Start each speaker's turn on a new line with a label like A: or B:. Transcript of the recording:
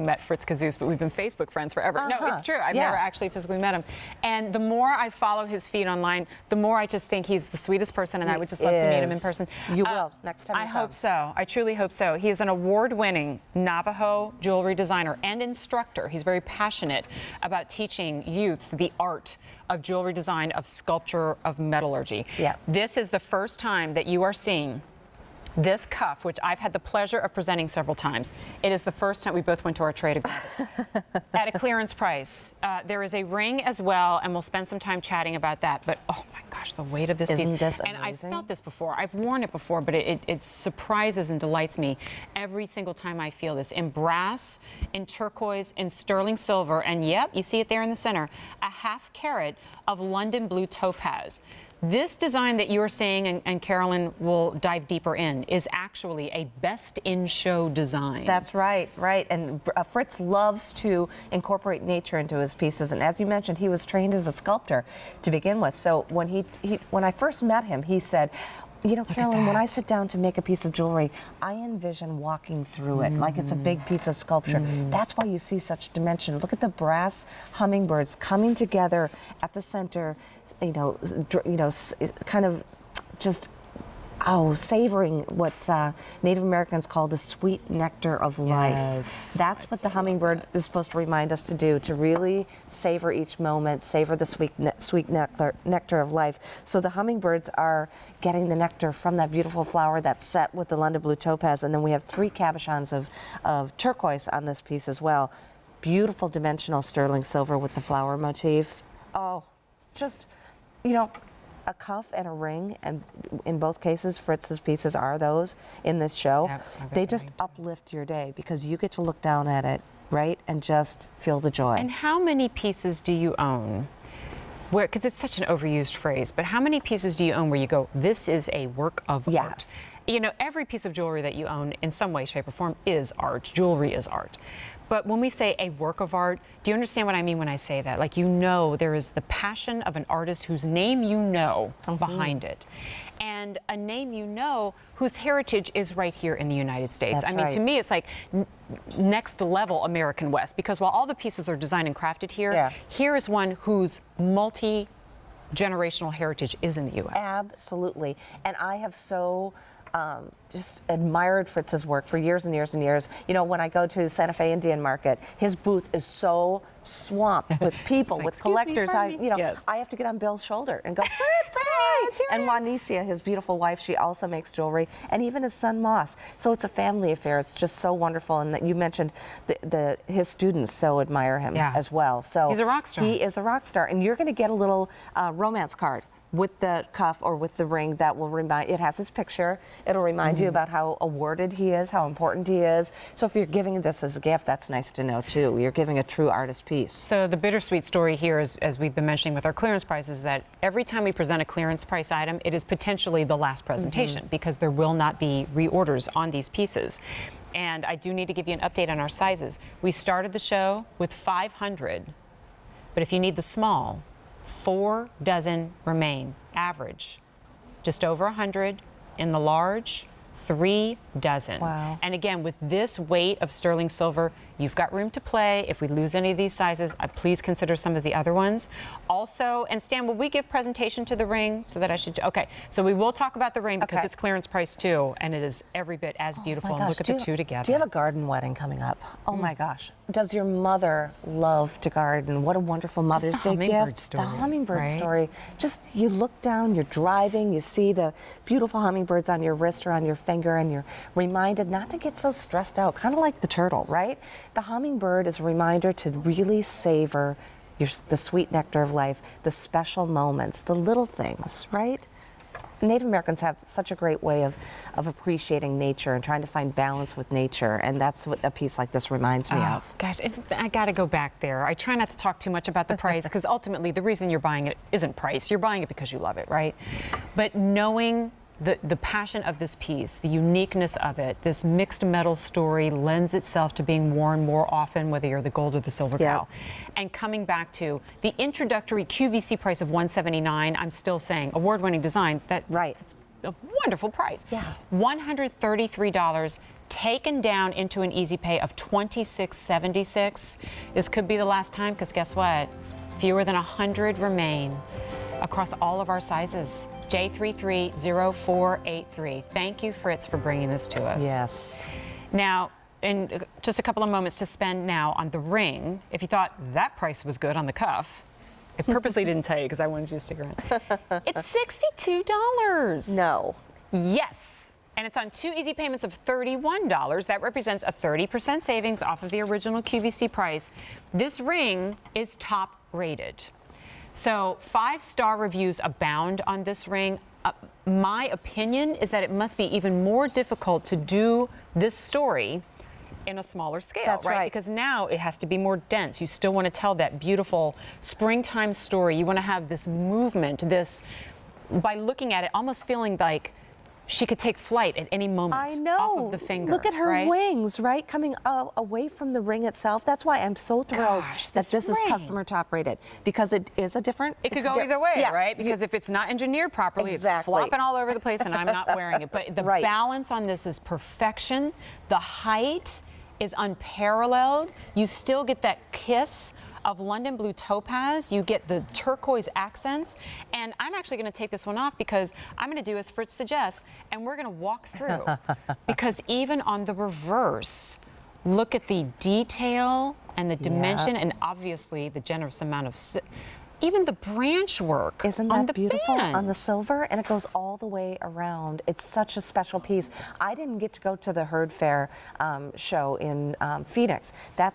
A: met Fritz Casuse, but we've been Facebook friends forever. No, it's true. I've never actually physically met him. And the more I follow his feed online, the more I just think he's the sweetest person, and I would just love to meet him in person.
B: You will, next time you
A: I
B: come.
A: hope so. I truly hope so. He is an award-winning Navajo jewelry designer and instructor. He's very passionate about teaching youths the art of jewelry design, of sculpture, of metallurgy.
B: Yeah.
A: This is the first time that you are seeing this cuff, which I've had the pleasure of presenting several times. It is the first time we both went to our trade together at a clearance price. There is a ring as well, and we'll spend some time chatting about that. But oh my gosh, the weight of this piece.
B: Isn't this
A: amazing? And I've felt this before. I've worn it before, but it surprises and delights me every single time I feel this. In brass, in turquoise, in sterling silver, and yep, you see it there in the center, a ½ carat of London blue topaz. This design that you're seeing, and Carolyn will dive deeper in, is actually a best-in-show design.
B: That's right, right. And Fritz loves to incorporate nature into his pieces. And as you mentioned, he was trained as a sculptor to begin with. So when I first met him, he said, you know, Carolyn, when I sit down to make a piece of jewelry, I envision walking through it like it's a big piece of sculpture. That's why you see such dimension. Look at the brass hummingbirds coming together at the center, kind of just, savoring what Native Americans call the sweet nectar of life.
A: Yes.
B: That's what the hummingbird is supposed to remind us to do, to really savor each moment, savor the sweet nectar of life. So the hummingbirds are getting the nectar from that beautiful flower that's set with the London blue topaz, and then we have 3 cabochons of turquoise on this piece as well. Beautiful dimensional sterling silver with the flower motif. Oh, just, a cuff and a ring, and in both cases, Fritz's pieces are those in this show. Yep, they just uplift your day because you get to look down at it, right, and just feel the joy.
A: And how many pieces do you own? Because it's such an overused phrase, but how many pieces do you own where you go, this is a work of art? You know, every piece of jewelry that you own in some way, shape, or form is art. Jewelry is art. But when we say a work of art, do you understand what I mean when I say that? Like, there is the passion of an artist whose name behind it. And a name whose heritage is right here in the United States.
B: That's
A: I mean,
B: right.
A: to me, it's like next level American West, because while all the pieces are designed and crafted here, here is one whose multi-generational heritage is in the U.S.
B: Absolutely. And I have just admired Fritz's work for years and years and years. You know, when I go to Santa Fe Indian Market, his booth is so swamped with people,
A: like,
B: with collectors.
A: I
B: have to get on Bill's shoulder and go, Fritz, hi! And Juanicia, his beautiful wife, she also makes jewelry, and even his son Moss. So it's a family affair. It's just so wonderful. And that you mentioned his students so admire him as well. So
A: he's a rock star.
B: He is a rock star, and you're going to get a little romance card with the cuff or with the ring that will remind, it has his picture. It'll remind you about how awarded he is, how important he is. So if you're giving this as a gift, that's nice to know too. You're giving a true artist piece.
A: So the bittersweet story here is, as we've been mentioning with our clearance prices, that every time we present a clearance price item, it is potentially the last presentation because there will not be reorders on these pieces. And I do need to give you an update on our sizes. We started the show with 500, but if you need the small, 4 dozen remain. Average, just over 100. In the large, 3 dozen.
B: Wow.
A: And again, with this weight of sterling silver, you've got room to play. If we lose any of these sizes, please consider some of the other ones. Also, and Stan, will we give presentation to the ring so that I should? Okay, so we will talk about the ring because it's clearance price too, and it is every bit as beautiful. And look at the two together.
B: Do you have a garden wedding coming up? Oh my gosh. Does your mother love to garden? What a wonderful Mother's Day gift. The hummingbird story. Just, you look down, you're driving, you see the beautiful hummingbirds on your wrist or on your finger, and you're reminded not to get so stressed out, kind of like the turtle, right? The hummingbird is a reminder to really savor the sweet nectar of life, the special moments, the little things, right? Native Americans have such a great way of appreciating nature and trying to find balance with nature, and that's what a piece like this reminds me of.
A: Gosh, I got to go back there. I try not to talk too much about the price because ultimately the reason you're buying it isn't price. You're buying it because you love it, right? But knowing the passion of this piece, the uniqueness of it, this mixed metal story lends itself to being worn more often, whether you're the gold or the silver cow. And coming back to the introductory QVC price of $179, I'm still saying award-winning design. That's a wonderful price. $133. taken down into an easy pay of $26.76. This could be the last time, because guess what? Fewer than 100 remain across all of our sizes. J330483. Thank you, Fritz, for bringing this to us.
B: Yes.
A: Now, in just a couple of moments to spend now on the ring. If you thought that price was good on the cuff, I purposely didn't tell you because I wanted you to stick around. It's $62.
B: No.
A: Yes. And it's on 2 easy payments of $31. That represents a 30% savings off of the original QVC price. This ring is top rated. So 5-star reviews abound on this ring. My opinion is that it must be even more difficult to do this story in a smaller scale.
B: That's right.
A: Because now it has to be more dense. You still want to tell that beautiful springtime story. You want to have this movement, by looking at it, almost feeling like she could take flight at any moment.
B: I know.
A: Off of the finger.
B: Look at her
A: right?
B: wings, right? Coming away from the ring itself. That's why I'm so thrilled that this is
A: ring.
B: customer top rated, because it is a different.
A: It could go either way,
B: yeah.
A: right? Because if it's not engineered properly,
B: Exactly.
A: it's flopping all over the place and I'm not wearing it. But the
B: Right.
A: balance on this is perfection. The height is unparalleled. You still get that kiss of London blue topaz. You get the turquoise accents. And I'm actually going to take this one off because I'm going to do as Fritz suggests, and we're going to walk through. Because even on the reverse, look at the detail and the dimension, and obviously the generous amount of even the branch work.
B: Isn't
A: on
B: that
A: the
B: beautiful
A: band.
B: on the silver? And it goes all the way around. It's such a special piece. I didn't get to go to the Herd Fair show in Phoenix.